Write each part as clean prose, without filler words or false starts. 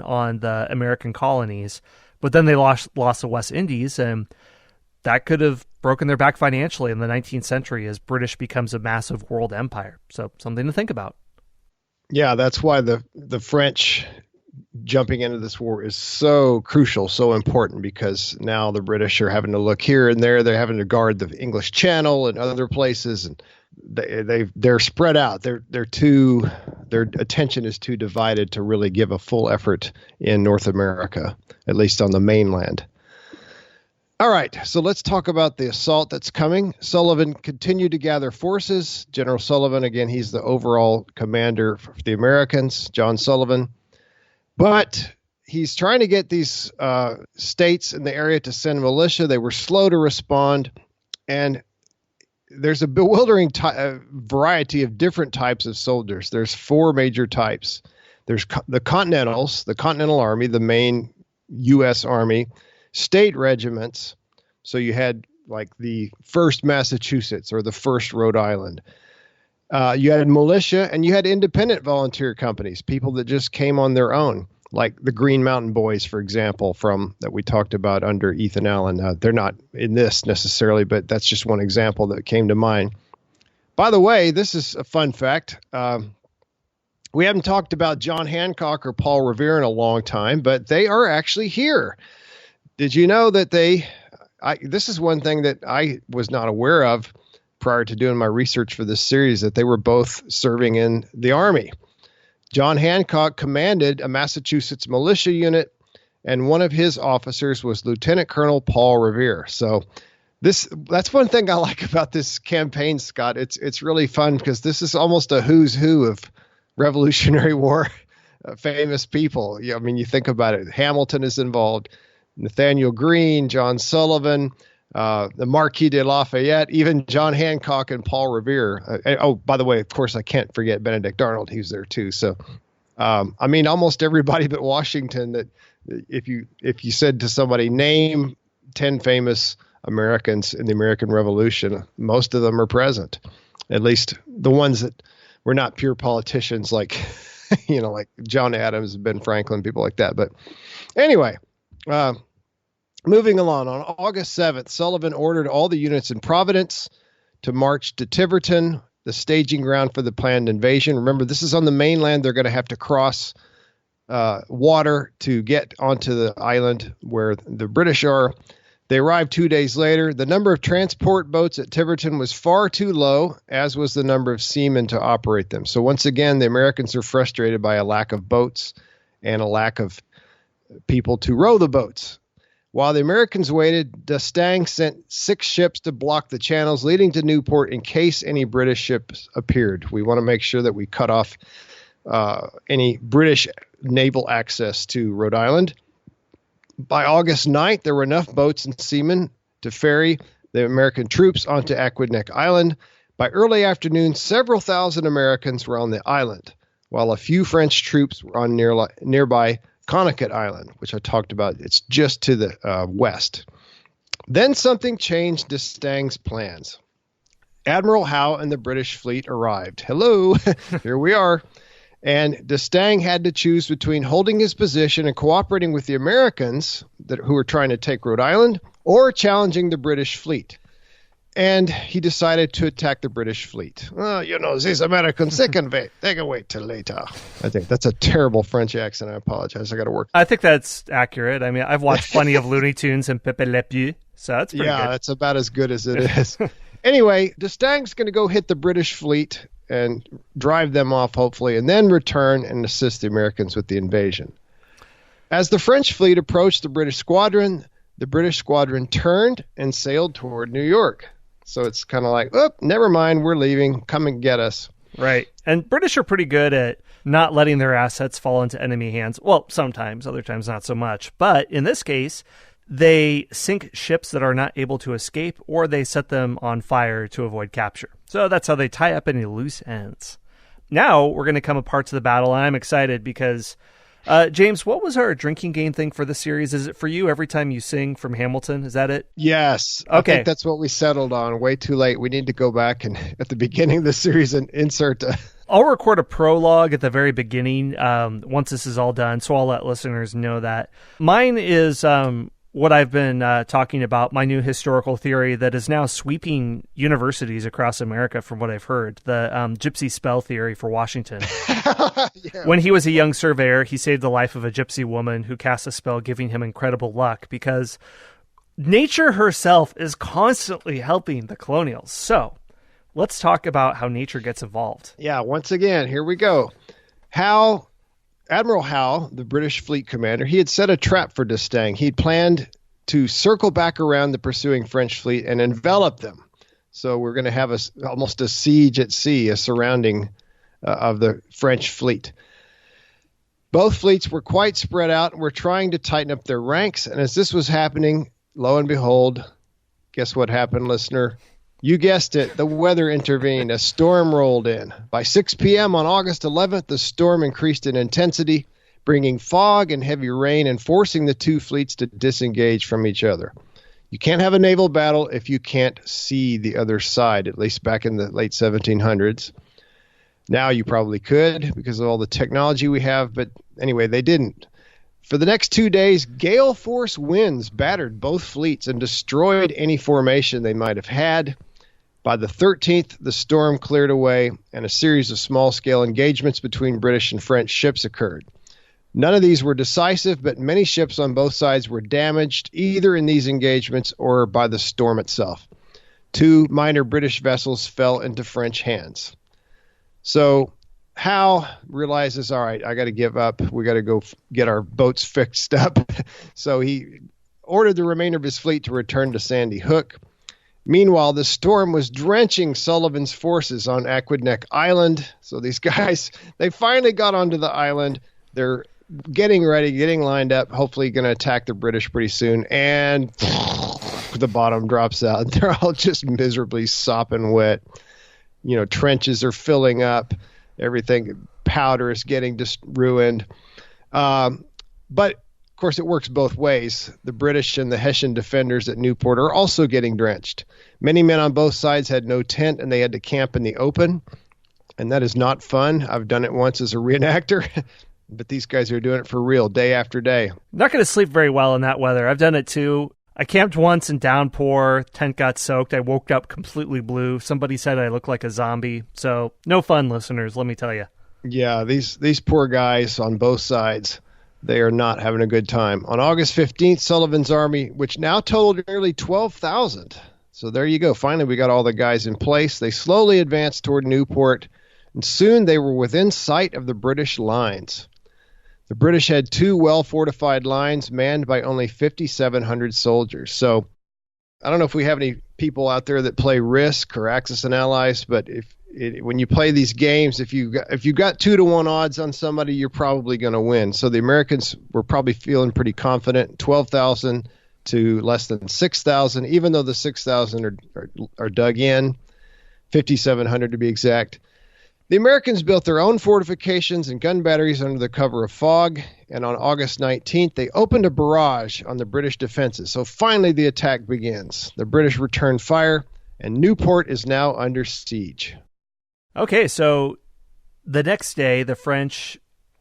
on the American colonies, but then they lost the West Indies, and that could have broken their back financially in the 19th century as British becomes a massive world empire. So something to think about. Yeah, that's why the French jumping into this war is so crucial, so important, because now the British are having to look here and there. They're having to guard the English Channel and other places, and they're spread out. Their attention is too divided to really give a full effort in North America, at least on the mainland. All right, so let's talk about the assault that's coming. Sullivan continued to gather forces. General Sullivan, again, he's the overall commander for the Americans, John Sullivan. But he's trying to get these states in the area to send militia. They were slow to respond, and there's a bewildering variety of different types of soldiers. There's 4 major types. There's the Continentals, the Continental Army, the main U.S. Army, state regiments. So you had like the 1st Massachusetts or the 1st Rhode Island. You had militia, and you had independent volunteer companies, people that just came on their own, like the Green Mountain Boys, for example, that we talked about under Ethan Allen. They're not in this necessarily, but that's just one example that came to mind. By the way, this is a fun fact. We haven't talked about John Hancock or Paul Revere in a long time, but they are actually here. Did you know that this is one thing that I was not aware of prior to doing my research for this series, that they were both serving in the Army. John Hancock commanded a Massachusetts militia unit, and one of his officers was Lieutenant Colonel Paul Revere. So that's one thing I like about this campaign, Scott. It's really fun because this is almost a who's who of Revolutionary War famous people. I mean, you think about it. Hamilton is involved, Nathaniel Greene, John Sullivan, the Marquis de Lafayette, even John Hancock and Paul Revere. By the way, of course, I can't forget Benedict Arnold. He was there too. So, I mean, almost everybody but Washington. That if you said to somebody, name 10 famous Americans in the American Revolution, most of them are present. At least the ones that were not pure politicians, like like John Adams, Ben Franklin, people like that. But anyway. Moving along, on August 7th, Sullivan ordered all the units in Providence to march to Tiverton, the staging ground for the planned invasion. Remember, this is on the mainland. They're going to have to cross water to get onto the island where the British are. They arrived 2 days later. The number of transport boats at Tiverton was far too low, as was the number of seamen to operate them. So once again, the Americans are frustrated by a lack of boats and a lack of people to row the boats. While the Americans waited, D'Estaing sent 6 ships to block the channels leading to Newport in case any British ships appeared. We want to make sure that we cut off any British naval access to Rhode Island. By August 9th, there were enough boats and seamen to ferry the American troops onto Aquidneck Island. By early afternoon, several thousand Americans were on the island, while a few French troops were on nearby Connaught Island, which I talked about. It's just to the west. Then something changed D'Estaing's plans. Admiral Howe and the British fleet arrived. Hello, here we are. And D'Estaing had to choose between holding his position and cooperating with the Americans who were trying to take Rhode Island, or challenging the British fleet. And he decided to attack the British fleet. These Americans, they can wait. They can wait till later. I think that's a terrible French accent. I apologize. I got to work. I think that's accurate. I mean, I've watched plenty of Looney Tunes and Pepe Le Pew, so that's pretty good. Yeah, that's about as good as it is. Anyway, D'Estaing's going to go hit the British fleet and drive them off, hopefully, and then return and assist the Americans with the invasion. As the French fleet approached the British squadron turned and sailed toward New York. So it's kind of like, oh, never mind, we're leaving. Come and get us. Right. And British are pretty good at not letting their assets fall into enemy hands. Well, sometimes, other times not so much. But in this case, they sink ships that are not able to escape, or they set them on fire to avoid capture. So that's how they tie up any loose ends. Now we're going to come to parts of the battle, and I'm excited because, James, what was our drinking game thing for the series? Is it for you every time you sing from Hamilton? Is that it? Yes. Okay. I think that's what we settled on. Way too late. We need to go back and at the beginning of the series and insert I'll record a prologue at the very beginning once this is all done, so I'll let listeners know that. Mine is what I've been talking about, my new historical theory that is now sweeping universities across America, from what I've heard, the gypsy spell theory for Washington. Yeah. When he was a young surveyor, he saved the life of a gypsy woman who cast a spell giving him incredible luck because nature herself is constantly helping the colonials. So let's talk about how nature gets involved. Yeah, once again, here we go. Admiral Howe, the British fleet commander, he had set a trap for D'Estaing. He'd planned to circle back around the pursuing French fleet and envelop them. So we're going to have almost a siege at sea, a surrounding of the French fleet. Both fleets were quite spread out and were trying to tighten up their ranks. And as this was happening, lo and behold, guess what happened, listener? You guessed it, the weather intervened. A storm rolled in. By 6 p.m. on August 11th, the storm increased in intensity, bringing fog and heavy rain and forcing the two fleets to disengage from each other. You can't have a naval battle if you can't see the other side, at least back in the late 1700s. Now you probably could because of all the technology we have, but anyway, they didn't. For the next 2 days, gale force winds battered both fleets and destroyed any formation they might have had. By the 13th, the storm cleared away and a series of small-scale engagements between British and French ships occurred. None of these were decisive, but many ships on both sides were damaged, either in these engagements or by the storm itself. 2 minor British vessels fell into French hands. So Howe realizes, all right, I got to give up. We got to go get our boats fixed up. So he ordered the remainder of his fleet to return to Sandy Hook. Meanwhile, the storm was drenching Sullivan's forces on Aquidneck Island. So these guys, they finally got onto the island. They're getting ready, getting lined up, hopefully going to attack the British pretty soon. And the bottom drops out. They're all just miserably sopping wet. You know, trenches are filling up. Everything, powder is getting just ruined. But, of course, it works both ways. The British and the Hessian defenders at Newport are also getting drenched. Many men on both sides had no tent, and they had to camp in the open. And that is not fun. I've done it once as a reenactor. But these guys are doing it for real, day after day. Not going to sleep very well in that weather. I've done it too. I camped once in downpour. Tent got soaked. I woke up completely blue. Somebody said I looked like a zombie. So no fun, listeners, let me tell you. Yeah, these poor guys on both sides, they are not having a good time. On August 15th, Sullivan's Army, which now totaled nearly 12,000. So there you go. Finally, we got all the guys in place. They slowly advanced toward Newport, and soon they were within sight of the British lines. The British had 2 well-fortified lines manned by only 5,700 soldiers. So I don't know if we have any people out there that play Risk or Axis and Allies, but when you play these games, if you got 2-to-1 odds on somebody, you're probably going to win. So the Americans were probably feeling pretty confident, 12,000 to less than 6,000, even though the 6,000 are dug in, 5,700 to be exact. The Americans built their own fortifications and gun batteries under the cover of fog, and on August 19th, they opened a barrage on the British defenses. So finally, the attack begins. The British return fire, and Newport is now under siege. Okay, so the next day, the French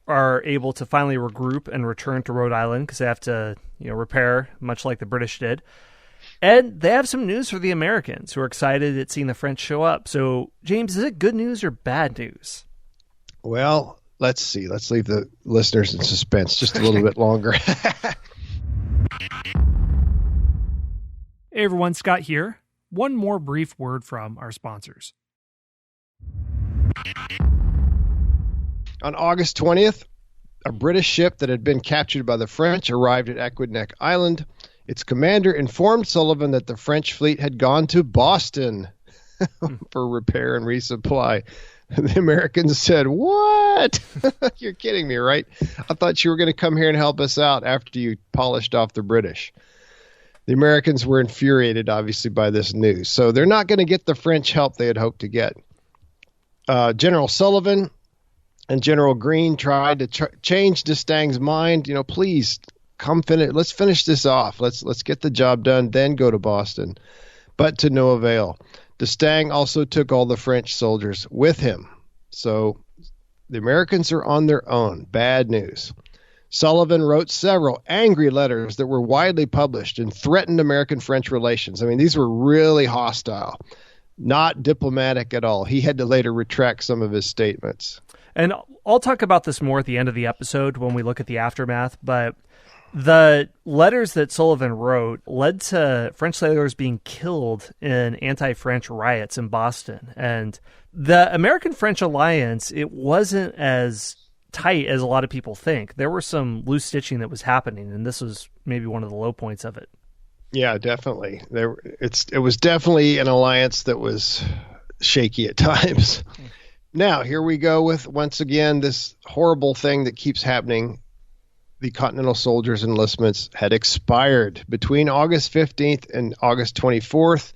are able to finally regroup and return to Rhode Island because they have to, repair, much like the British did. And they have some news for the Americans who are excited at seeing the French show up. So, James, is it good news or bad news? Well, let's see. Let's leave the listeners in suspense just a little bit longer. Hey, everyone, Scott here. One more brief word from our sponsors. On August 20th, a British ship that had been captured by the French arrived at Aquidneck Island. Its commander informed Sullivan that the French fleet had gone to Boston for repair and resupply. The Americans said, "What? You're kidding me, right? I thought you were going to come here and help us out after you polished off the British." The Americans were infuriated, obviously, by this news. So they're not going to get the French help they had hoped to get. General Sullivan and General Greene tried to change D'Estaing's mind. Please come finish. Let's finish this off. Let's get the job done, then go to Boston. But to no avail. D'Estaing also took all the French soldiers with him. So the Americans are on their own. Bad news. Sullivan wrote several angry letters that were widely published and threatened American-French relations. I mean, these were really hostile, not diplomatic at all. He had to later retract some of his statements. And I'll talk about this more at the end of the episode when we look at the aftermath, but the letters that Sullivan wrote led to French sailors being killed in anti-French riots in Boston. And the American-French alliance, it wasn't as tight as a lot of people think. There were some loose stitching that was happening, and this was maybe one of the low points of it. Yeah, definitely. It was definitely an alliance that was shaky at times. Now, here we go with, once again, this horrible thing that keeps happening. The Continental soldiers' enlistments had expired between August 15th and August 24th.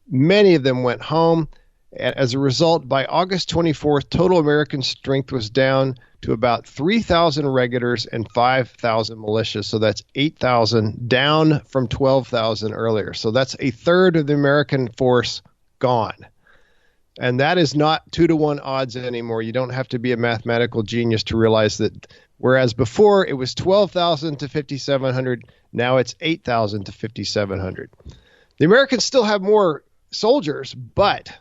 Many of them went home. As a result, by August 24th, total American strength was down to about 3,000 regulars and 5,000 militias. So that's 8,000, down from 12,000 earlier. So that's a third of the American force gone. And that is not 2-to-1 odds anymore. You don't have to be a mathematical genius to realize that whereas before it was 12,000 to 5,700, now it's 8,000 to 5,700. The Americans still have more soldiers, but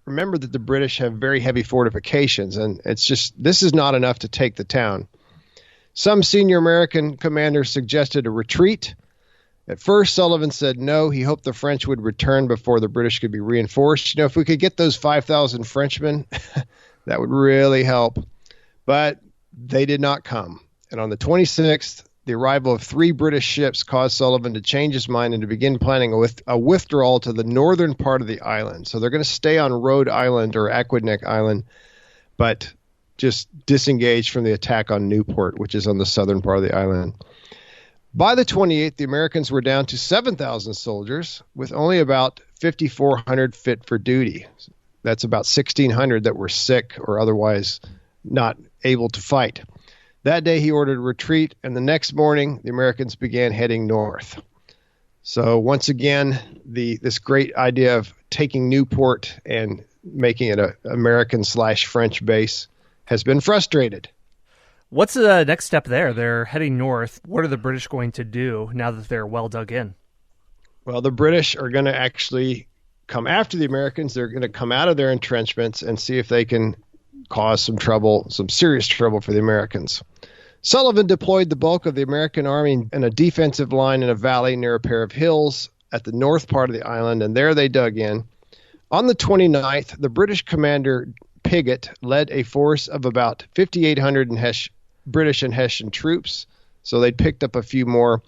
remember that the British have very heavy fortifications, and this is not enough to take the town. Some senior American commanders suggested a retreat. At first, Sullivan said no. He hoped the French would return before the British could be reinforced. If we could get those 5,000 Frenchmen, that would really help. But they did not come. And on the 26th, the arrival of 3 British ships caused Sullivan to change his mind and to begin planning a withdrawal to the northern part of the island. So they're going to stay on Rhode Island or Aquidneck Island, but just disengage from the attack on Newport, which is on the southern part of the island. By the 28th, the Americans were down to 7,000 soldiers, with only about 5,400 fit for duty. That's about 1,600 that were sick or otherwise not able to fight. That day, he ordered a retreat, and the next morning, the Americans began heading north. So once again, this great idea of taking Newport and making it an American/French base has been frustrated. What's the next step there? They're heading north. What are the British going to do now that they're well dug in? Well, the British are going to actually come after the Americans. They're going to come out of their entrenchments and see if they can cause some trouble, some serious trouble for the Americans. Sullivan deployed the bulk of the American army in a defensive line in a valley near a pair of hills at the north part of the island, and there they dug in. On the 29th, the British commander Piggott led a force of about 5,800 British and Hessian troops, so they'd picked up a few more.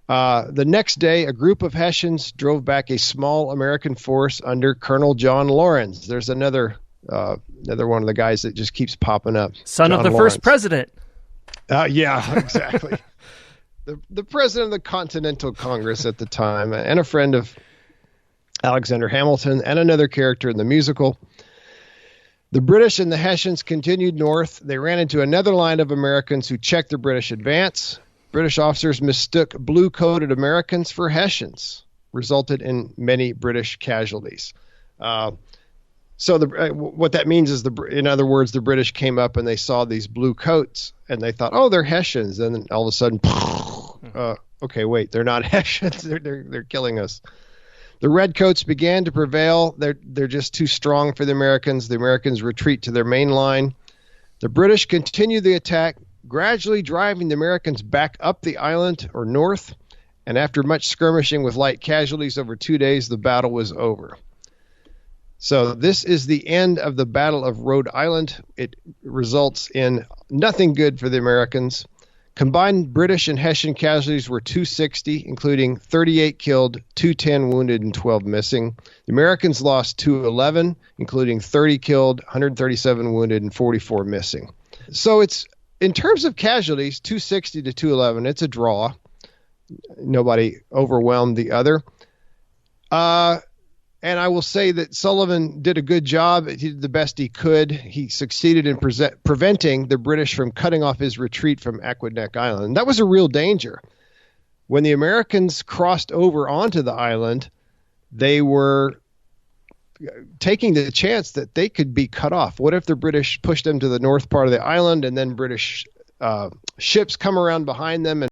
The next day, a group of Hessians drove back a small American force under Colonel John Lawrence. There's another one of the guys that just keeps popping up. Son John of the Lawrence. first president. Yeah, exactly. the president of the Continental Congress at the time, and a friend of Alexander Hamilton, and another character in the musical. The British and the Hessians continued north. They ran into another line of Americans who checked the British advance. British officers mistook blue-coated Americans for Hessians, resulted in many British casualties. So what that means is, in other words, the British came up and they saw these blue coats and they thought, oh, they're Hessians. And then all of a sudden, okay, wait, they're not Hessians. They're killing us. The redcoats began to prevail. They're just too strong for the Americans. The Americans retreat to their main line. The British continued the attack, gradually driving the Americans back up the island or north. And after much skirmishing with light casualties over 2 days, the battle was over. So this is the end of the Battle of Rhode Island. It results in nothing good for the Americans. Combined British and Hessian casualties were 260, including 38 killed, 210 wounded, and 12 missing. The Americans lost 211, including 30 killed, 137 wounded, and 44 missing. So it's, in terms of casualties, 260 to 211. It's a draw. Nobody overwhelmed the other. And I will say that Sullivan did a good job. He did the best he could. He succeeded in preventing the British from cutting off his retreat from Aquidneck Island. And that was a real danger. When the Americans crossed over onto the island, they were taking the chance that they could be cut off. What if the British pushed them to the north part of the island and then British ships come around behind them